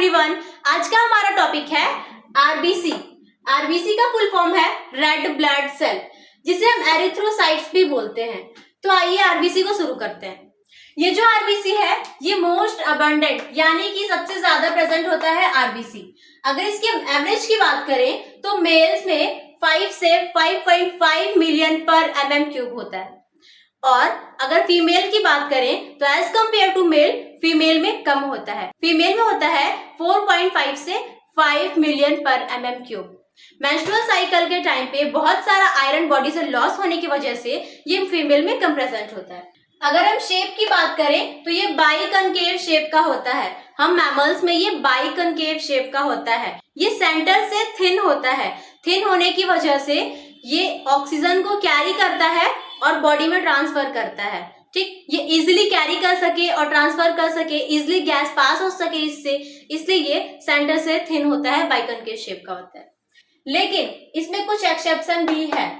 Everyone, आज का हमारा टॉपिक है आरबीसी। आरबीसी का फुल फॉर्म है रेड ब्लड सेल, जिसे हम एरिथ्रोसाइट्स भी बोलते हैं। तो आइए आरबीसी को शुरू करते हैं। ये जो आरबीसी है ये मोस्ट अबंडेंट यानी कि सबसे ज्यादा प्रेजेंट होता है आरबीसी। अगर इसके एवरेज की बात करें तो मेल्स में 5 से 5.5 मिलियन पर mm³ होता है, और अगर फीमेल की बात करें तो as compare to male female में कम होता है। फीमेल में होता है 4.5 से 5 मिलियन पर mm³। मेंस्ट्रुअल साइकिल के टाइम पे बहुत सारा आयरन बॉडी से लॉस होने की वजह से ये फीमेल में कम प्रेजेंट होता है। अगर हम शेप की बात करें तो ये बाइकनकेव शेप का होता है। हम मैमल्स में ये बाइकनकेव शेप का होता है। ये सेंटर से थिन होता है। थिन होने की वजह से ये ऑक्सीजन को कैरी करता है और बॉडी में ट्रांसफर करता है। ठीक, ये इजिली कैरी कर सके और ट्रांसफर कर सके, इजिली गैस पास हो सके इससे, इसलिए ये सेंटर से थिन होता है, बाइकनकेव शेप का होता है। लेकिन इसमें कुछ एक्सेप्शन भी है।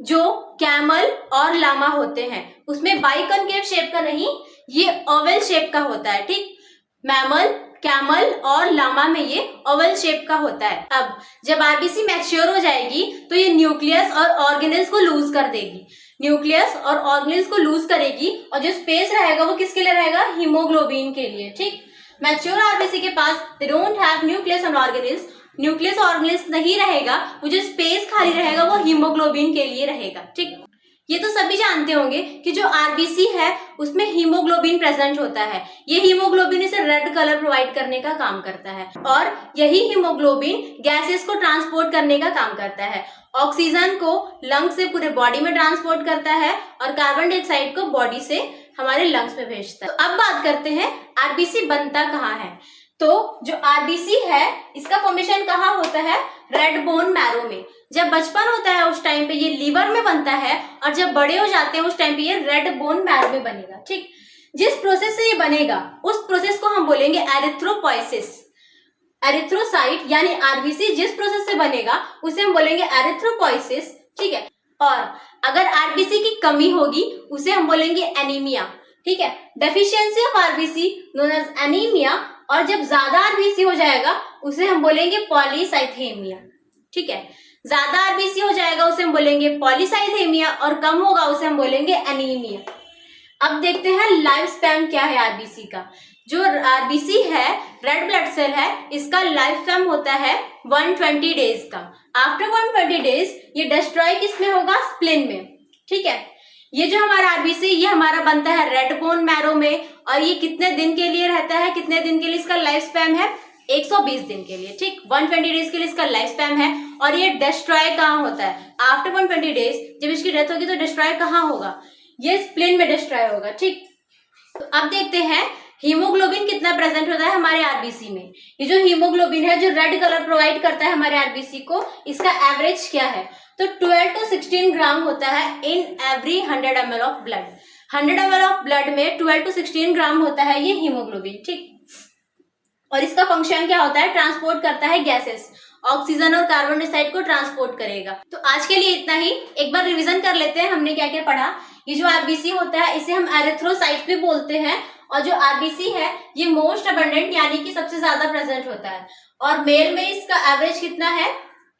जो कैमल और लामा होते हैं उसमें बाइकनकेव शेप का नहीं, ये ओवल शेप का होता है। ठीक, मैमल, कैमल और लामा में ये ओवल शेप का होता है। अब जब आरबीसी मैच्योर हो जाएगी तो ये न्यूक्लियस और ऑर्गेनेल्स को लूज कर देगी। न्यूक्लियस और ऑर्गेनेल्स को लूज करेगी और जो स्पेस रहेगा वो किसके लिए रहेगा? हीमोग्लोबिन के लिए। ठीक, मैच्योर आरबीसी के पास they don't have nucleus and organelles. Nucleus organelles नहीं रहेगा, वो जो स्पेस खाली रहेगा वो हीमोग्लोबिन के लिए रहेगा। ठीक, ये तो सभी जानते होंगे कि जो आरबीसी है उसमें हीमोग्लोबिन प्रेजेंट होता है। ये हीमोग्लोबिन इसे रेड कलर प्रोवाइड करने का काम करता है, और यही हीमोग्लोबिन गैसेस को ट्रांसपोर्ट करने का काम करता है। ऑक्सीजन को लंग्स से पूरे बॉडी में ट्रांसपोर्ट करता है और कार्बन डाइऑक्साइड को बॉडी से हमारे लंग्स में भेजता है। तो अब बात करते हैं आरबीसी बनता कहाँ है। तो जो आरबीसी है इसका फॉर्मेशन कहाँ होता है? रेड बोन मैरो में। जब बचपन होता है उस टाइम पे ये लीवर में बनता है, और जब बड़े हो जाते हैं उस टाइम पे ये रेड बोन मैरो में बनेगा। ठीक, जिस प्रोसेस से ये बनेगा उस प्रोसेस को हम बोलेंगे एरिथ्रोपोइसिस। एरिथ्रोसाइट यानी आरबीसी जिस प्रोसेस से बनेगा उसे हम बोलेंगे एरिथ्रोपोइसिस। ठीक है, और अगर आरबीसी की कमी होगी उसे हम बोलेंगे एनीमिया। ठीक है, deficiency of RBC known as anaemia, और जब ज्यादा आरबीसी हो जाएगा उसे हम बोलेंगे पॉलीसाइथेमिया। ठीक है, ज्यादा आरबीसी हो जाएगा उसे हम बोलेंगे पॉलीसाइथेमिया, और कम होगा उसे हम बोलेंगे एनीमिया। अब देखते हैं लाइफ स्पैन क्या है आरबीसी का। जो आरबीसी है, रेड ब्लड सेल है, इसका लाइफ स्पैन होता है 120 डेज का। आफ्टर 120 डेज ये डिस्ट्रॉय किसमें होगा? स्प्लिन में। ठीक है, ये जो हमारा आरबीसी ये हमारा बनता है रेड बोन मैरो में, और ये कितने दिन के लिए रहता है? कितने दिन के लिए इसका लाइफ स्पैन है? 120 दिन के लिए। ठीक, 120 डेज के लिए इसका लाइफ स्पैन है। और ये डिस्ट्रॉय कहाँ होता है? आफ्टर 120 डेज जब इसकी डेथ होगी तो डिस्ट्रॉय कहाँ होगा? ये स्प्लिन में डिस्ट्रॉय होगा। ठीक, तो अब देखते हैं हीमोग्लोबिन कितना प्रेजेंट होता है हमारे आरबीसी में। ये जो हीमोग्लोबिन है जो रेड कलर प्रोवाइड करता है हमारे आरबीसी को, इसका एवरेज क्या है? तो 12 to 16 ग्राम होता है in every 100 ml of blood. 100 ml of blood में 12 to 16 ग्राम होता है ये हीमोग्लोबिन। ठीक, और इसका फंक्शन क्या होता है? ट्रांसपोर्ट करता है गैसेस, ऑक्सीजन और कार्बन डाइऑक्साइड को ट्रांसपोर्ट करेगा। तो आज के लिए इतना ही। एक बार रिवीजन कर लेते हैं हमने क्या क्या पढ़ा। ये जो आरबीसी होता है इसे हम एरिथ्रोसाइट भी बोलते हैं, और जो आरबीसी है ये मोस्ट अबंडेंट यानी कि सबसे ज्यादा प्रेजेंट होता है, और मेल में इसका एवरेज कितना है?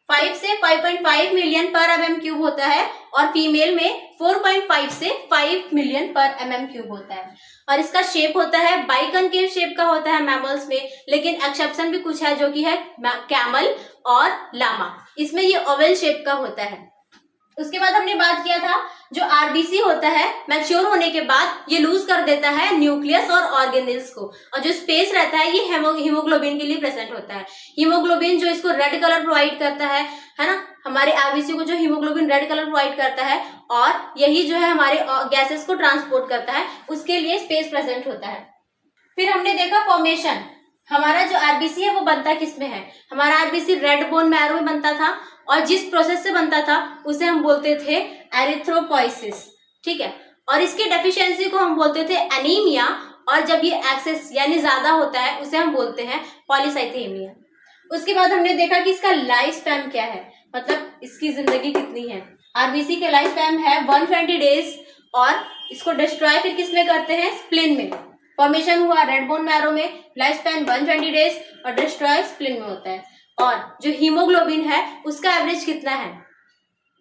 5 से 5.5 मिलियन पर mm³ होता है, और फीमेल में 4.5 से 5 मिलियन पर mm³ होता है। और इसका शेप होता है बाइकनकेव शेप का होता है मैमल्स में, लेकिन एक्सेप्शन भी कुछ है जो कि है कैमल और लामा, इसमें ये ओवल शेप का होता है। उसके बाद हमने बात किया था जो आरबीसी होता है मैच्योर होने के बाद ये लूज कर देता है न्यूक्लियस और ऑर्गेनेल्स को, और जो स्पेस रहता है ये हीमोग्लोबिन के लिए प्रेजेंट होता है। हीमोग्लोबिन जो इसको रेड कलर प्रोवाइड करता है ना, हमारे आरबीसी को जो हीमोग्लोबिन रेड कलर प्रोवाइड करता है, और यही जो है हमारे गैसेस को ट्रांसपोर्ट करता है, उसके लिए स्पेस प्रेजेंट होता है। फिर हमने देखा फॉर्मेशन। हमारा जो आरबीसी है वो बनता किसमें है? हमारा आरबीसी रेड बोन मैरो में बनता था, और जिस प्रोसेस से बनता था उसे हम बोलते थे एरिथ्रोपोइसिस। ठीक है, और इसकी डेफिशिएंसी को हम बोलते थे एनीमिया, और जब ये एक्सेस यानी ज्यादा होता है उसे हम बोलते हैं पॉलीसाइथेमिया। उसके बाद हमने देखा कि इसका लाइफ स्पैन क्या है, मतलब इसकी जिंदगी कितनी है। आरबीसी के लाइफ स्पैन है 120 डेज, और इसको डिस्ट्रॉय फिर किसमें करते हैं? स्प्लिन में। फॉर्मेशन हुआ रेड बोन मैरो में, लाइफ स्पैन 120 डेज, और डिस्ट्रॉय स्प्लीन में होता है। और जो हीमोग्लोबिन है उसका एवरेज कितना है,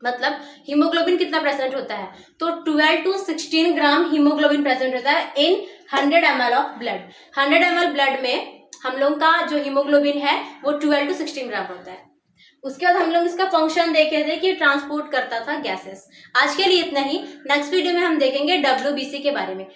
मतलब हीमोग्लोबिन कितना प्रेजेंट होता है, तो 12 to 16 ग्राम हीमोग्लोबिन प्रेजेंट होता है इन 100 ml of blood. 100 ml blood में हम लोग का जो हीमोग्लोबिन है वो 12 to 16 ग्राम होता है। उसके बाद हम लोग इसका फंक्शन देखे थे कि ट्रांसपोर्ट करता था गैसेस। आज के लिए इतना ही। नेक्स्ट वीडियो में हम देखेंगे WBC के बारे में।